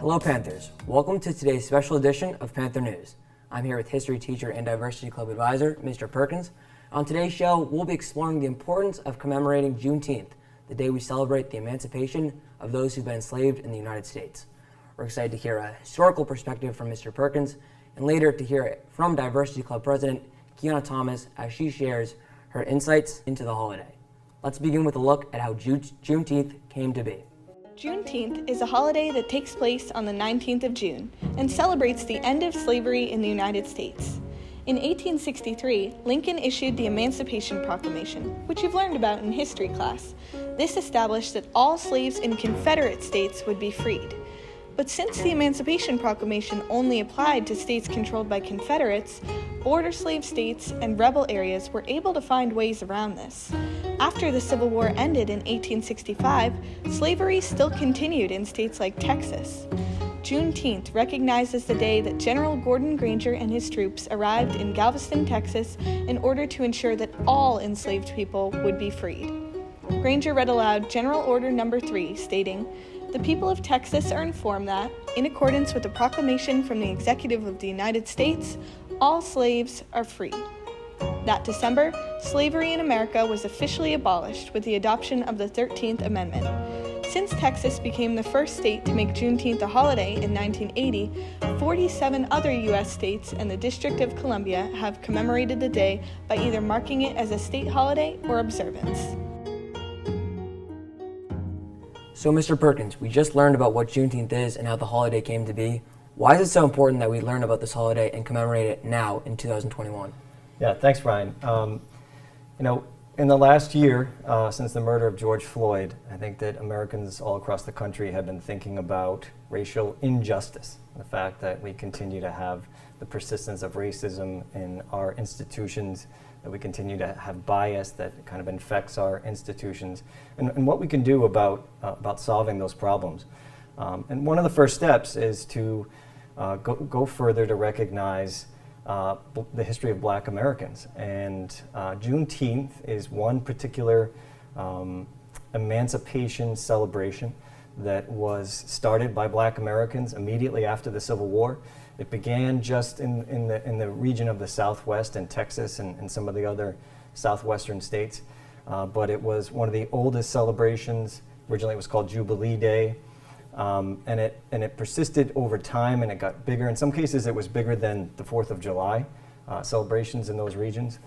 Hello Panthers, welcome to today's special edition of Panther News. I'm here with history teacher and diversity club advisor, Mr. Perkins. On today's show, we'll be exploring the importance of commemorating Juneteenth, the day we celebrate the emancipation of those who've been enslaved in the United States. We're excited to hear a historical perspective from Mr. Perkins, and later to hear it from Diversity Club President Kiana Thomas as she shares her insights into the holiday. Let's begin with a look at how Juneteenth came to be. Juneteenth is a holiday that takes place on the 19th of June and celebrates the end of slavery in the United States. In 1863, Lincoln issued the Emancipation Proclamation, which you've learned about in history class. This established that all slaves in Confederate states would be freed. But since the Emancipation Proclamation only applied to states controlled by Confederates, border slave states and rebel areas were able to find ways around this. After the Civil War ended in 1865, slavery still continued in states like Texas. Juneteenth recognizes the day that General Gordon Granger and his troops arrived in Galveston, Texas, in order to ensure that all enslaved people would be freed. Granger read aloud General Order No. 3, stating, "The people of Texas are informed that, in accordance with the proclamation from the Executive of the United States, all slaves are free." That December, slavery in America was officially abolished with the adoption of the 13th Amendment. Since Texas became the first state to make Juneteenth a holiday in 1980, 47 other U.S. states and the District of Columbia have commemorated the day by either marking it as a state holiday or observance. So Mr. Perkins, we just learned about what Juneteenth is and how the holiday came to be. Why is it so important that we learn about this holiday and commemorate it now in 2021? Yeah, thanks, Ryan. In the last year, since the murder of George Floyd, I think that Americans all across the country have been thinking about racial injustice, the fact that we continue to have the persistence of racism in our institutions, that we continue to have bias that kind of infects our institutions, and what we can do about solving those problems. And one of the first steps is to go further to recognize the history of Black Americans. And Juneteenth is one particular emancipation celebration that was started by Black Americans immediately after the Civil War. It began just in the region of the Southwest and Texas and some of the other southwestern states. But it was one of the oldest celebrations. Originally it was called Jubilee Day. And it persisted over time, and it got bigger. In some cases, it was bigger than the 4th of July celebrations in those regions.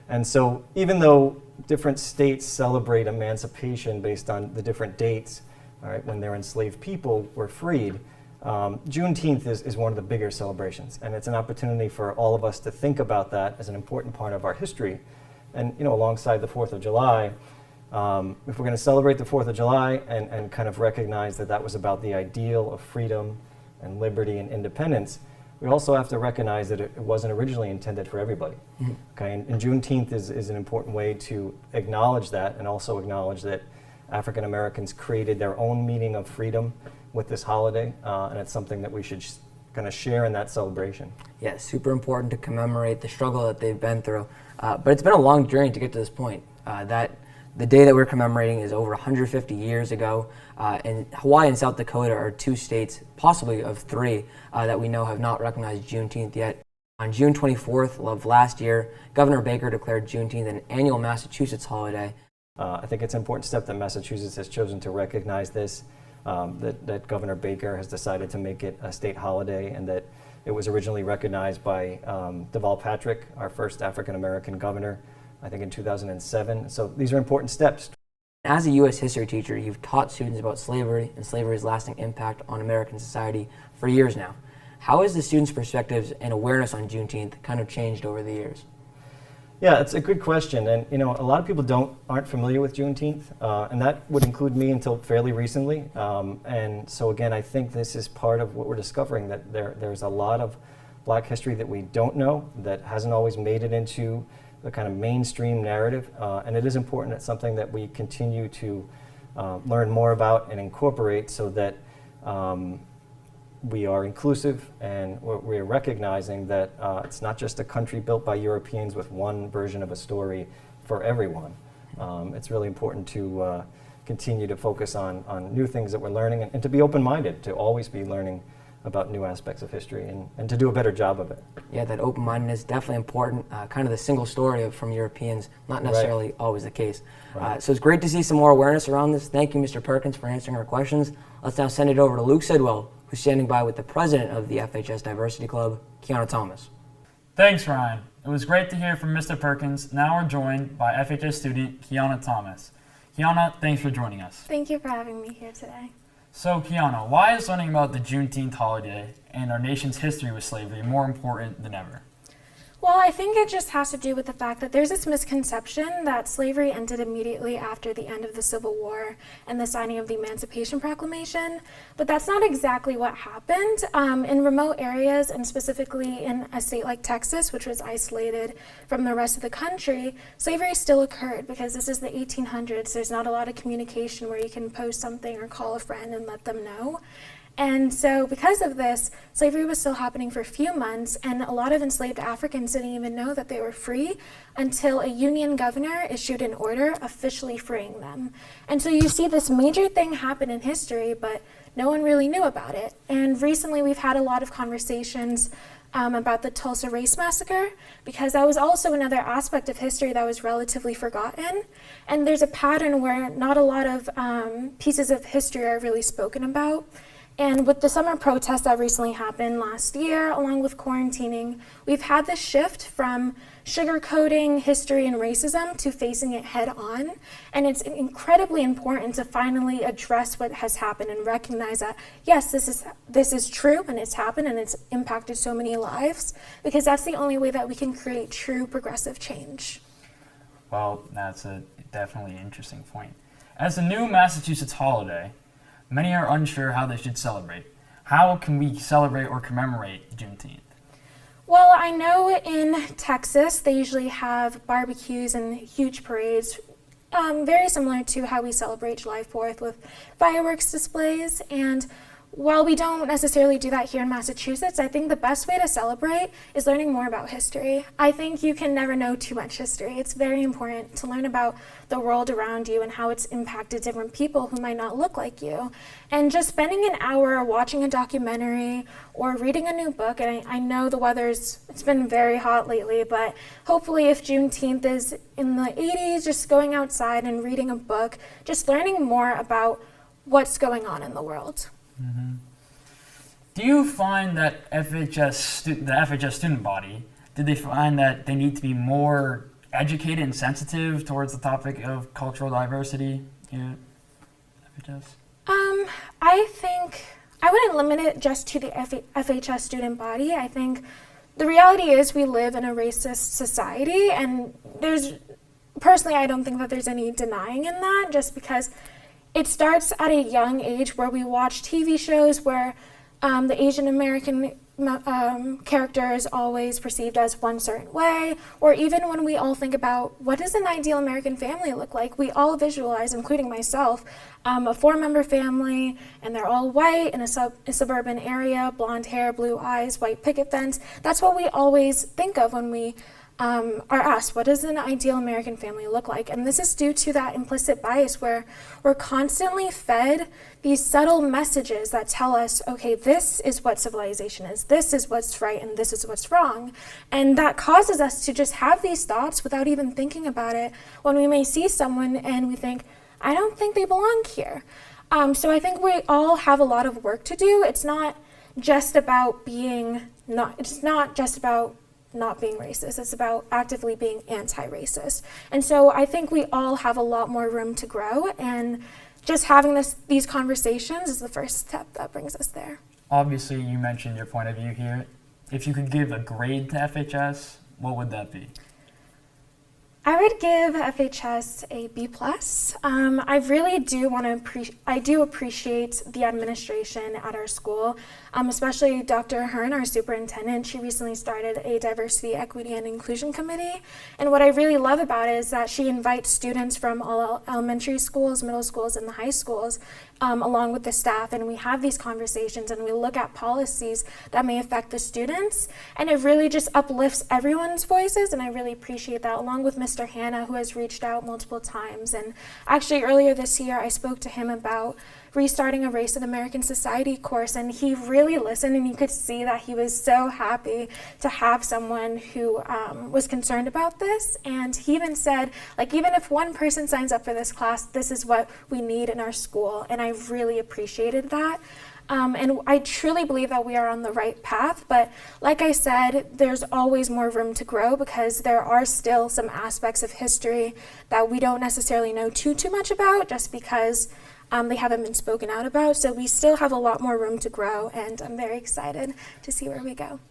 And so even though different states celebrate emancipation based on the different dates, all right, when their enslaved people were freed, Juneteenth is one of the bigger celebrations. And it's an opportunity for all of us to think about that as an important part of our history. And alongside the 4th of July, if we're going to celebrate the 4th of July and kind of recognize that was about the ideal of freedom and liberty and independence, we also have to recognize that it wasn't originally intended for everybody. Mm-hmm. Okay, and Juneteenth is an important way to acknowledge that, and also acknowledge that African Americans created their own meaning of freedom with this holiday, and it's something that we should kind of share in that celebration. Yeah, super important to commemorate the struggle that they've been through. But it's been a long journey to get to this point. The day that we're commemorating is over 150 years ago. And Hawaii and South Dakota are two states, possibly of three, that we know have not recognized Juneteenth yet. On June 24th of last year, Governor Baker declared Juneteenth an annual Massachusetts holiday. I think it's an important step that Massachusetts has chosen to recognize this, that Governor Baker has decided to make it a state holiday, and that it was originally recognized by Deval Patrick, our first African-American governor, I think in 2007. So these are important steps. As a U.S. history teacher, you've taught students about slavery and slavery's lasting impact on American society for years now. How has the students' perspectives and awareness on Juneteenth kind of changed over the years? Yeah, it's a good question. And a lot of people aren't familiar with Juneteenth, and that would include me until fairly recently. And so again, I think this is part of what we're discovering, that there's a lot of Black history that we don't know, that hasn't always made it into the kind of mainstream narrative, and it is important. It's something that we continue to learn more about and incorporate, so that we are inclusive, and we're recognizing that it's not just a country built by Europeans with one version of a story for everyone. It's really important to continue to focus on new things that we're learning, and to be open-minded, to always be learning about new aspects of history, and to do a better job of it. Yeah, that open-mindedness is definitely important. Kind of the single story from Europeans, not necessarily always the case. Right. So it's great to see some more awareness around this. Thank you, Mr. Perkins, for answering our questions. Let's now send it over to Luke Sidwell, who's standing by with the president of the FHS Diversity Club, Kiana Thomas. Thanks, Ryan. It was great to hear from Mr. Perkins. Now we're joined by FHS student Kiana Thomas. Kiana, thanks for joining us. Thank you for having me here today. So, Kiana, why is learning about the Juneteenth holiday and our nation's history with slavery more important than ever? Well, I think it just has to do with the fact that there's this misconception that slavery ended immediately after the end of the Civil War and the signing of the Emancipation Proclamation, but that's not exactly what happened. In remote areas, and specifically in a state like Texas, which was isolated from the rest of the country, slavery still occurred because this is the 1800s. There's not a lot of communication where you can post something or call a friend and let them know. And so because of this, slavery was still happening for a few months, and a lot of enslaved Africans didn't even know that they were free until a Union governor issued an order officially freeing them. And so you see this major thing happen in history, but no one really knew about it. And recently we've had a lot of conversations about the Tulsa Race Massacre, because that was also another aspect of history that was relatively forgotten. And there's a pattern where not a lot of pieces of history are really spoken about. And with the summer protests that recently happened last year, along with quarantining, we've had this shift from sugarcoating history and racism to facing it head on. And it's incredibly important to finally address what has happened and recognize that, yes, this is true and it's happened and it's impacted so many lives, because that's the only way that we can create true progressive change. Well, that's a definitely interesting point. As a new Massachusetts holiday, many are unsure how they should celebrate. How can we celebrate or commemorate Juneteenth? Well, I know in Texas they usually have barbecues and huge parades, very similar to how we celebrate July 4th with fireworks displays. And while we don't necessarily do that here in Massachusetts, I think the best way to celebrate is learning more about history. I think you can never know too much history. It's very important to learn about the world around you and how it's impacted different people who might not look like you. And just spending an hour watching a documentary or reading a new book, and I know it's been very hot lately, but hopefully if Juneteenth is in the 80s, just going outside and reading a book, just learning more about what's going on in the world. Mm-hmm. Do you find that the FHS student body, did they find that they need to be more educated and sensitive towards the topic of cultural diversity in FHS? I think I wouldn't limit it just to the FHS student body. I think the reality is we live in a racist society, and personally I don't think that there's any denying in that, just because it starts at a young age where we watch TV shows where the Asian American character is always perceived as one certain way, or even when we all think about what does an ideal American family look like, we all visualize, including myself, a 4-member family, and they're all white in a suburban area, blonde hair, blue eyes, white picket fence. That's what we always think of when we are asked, what does an ideal American family look like? And this is due to that implicit bias where we're constantly fed these subtle messages that tell us, okay, this is what civilization is, this is what's right, and this is what's wrong. And that causes us to just have these thoughts without even thinking about it when we may see someone and we think, I don't think they belong here. So I think we all have a lot of work to do. It's not just about not being racist. It's about actively being anti-racist. And so I think we all have a lot more room to grow, and just having these conversations is the first step that brings us there. Obviously, you mentioned your point of view here. If you could give a grade to FHS, what would that be? I would give FHS a B+. I really do appreciate the administration at our school, especially Dr. Hearn, our superintendent. She recently started a diversity, equity, and inclusion committee. And what I really love about it is that she invites students from all elementary schools, middle schools, and the high schools. along with the staff, and we have these conversations and we look at policies that may affect the students, and it really just uplifts everyone's voices, and I really appreciate that, along with Mr. Hanna, who has reached out multiple times. And actually earlier this year I spoke to him about restarting a Race in American Society course, and he really listened, and you could see that he was so happy to have someone who was concerned about this. And he even said, like, even if one person signs up for this class, this is what we need in our school, and I really appreciated that. And I truly believe that we are on the right path, but like I said, there's always more room to grow, because there are still some aspects of history that we don't necessarily know too much about, just because they haven't been spoken out about. So we still have a lot more room to grow, and I'm very excited to see where we go.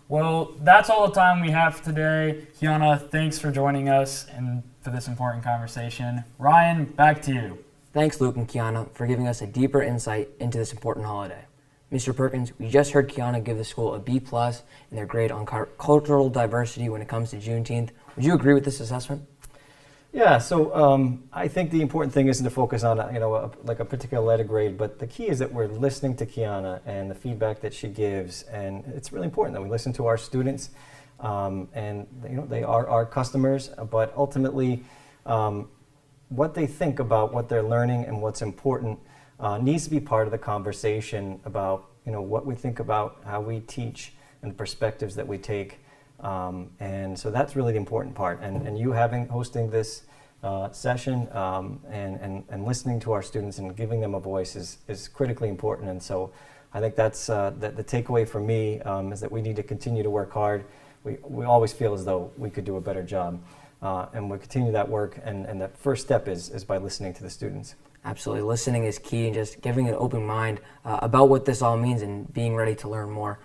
Well, that's all the time we have today. Kiana, thanks for joining us and for this important conversation. Ryan, back to you. Thanks, Luke and Kiana, for giving us a deeper insight into this important holiday. Mr. Perkins, we just heard Kiana give the school a B+ in their grade on cultural diversity when it comes to Juneteenth. Would you agree with this assessment? Yeah, so I think the important thing isn't to focus on like a particular letter grade, but the key is that we're listening to Kiana and the feedback that she gives, and it's really important that we listen to our students, and they are our customers, but ultimately what they think about what they're learning and what's important needs to be part of the conversation about what we think about how we teach and the perspectives that we take. And so that's really the important part. And you hosting this session and listening to our students and giving them a voice is critically important. And so I think that's the takeaway for me is that we need to continue to work hard. We always feel as though we could do a better job. And we'll continue that work. And the first step is by listening to the students. Absolutely. Listening is key, and just giving an open mind about what this all means and being ready to learn more.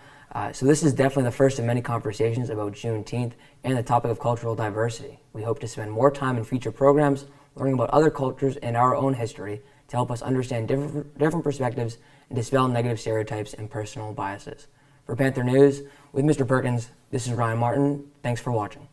So this is definitely the first of many conversations about Juneteenth and the topic of cultural diversity. We hope to spend more time in future programs learning about other cultures and our own history to help us understand different perspectives and dispel negative stereotypes and personal biases. For Panther News, with Mr. Perkins, this is Ryan Martin. Thanks for watching.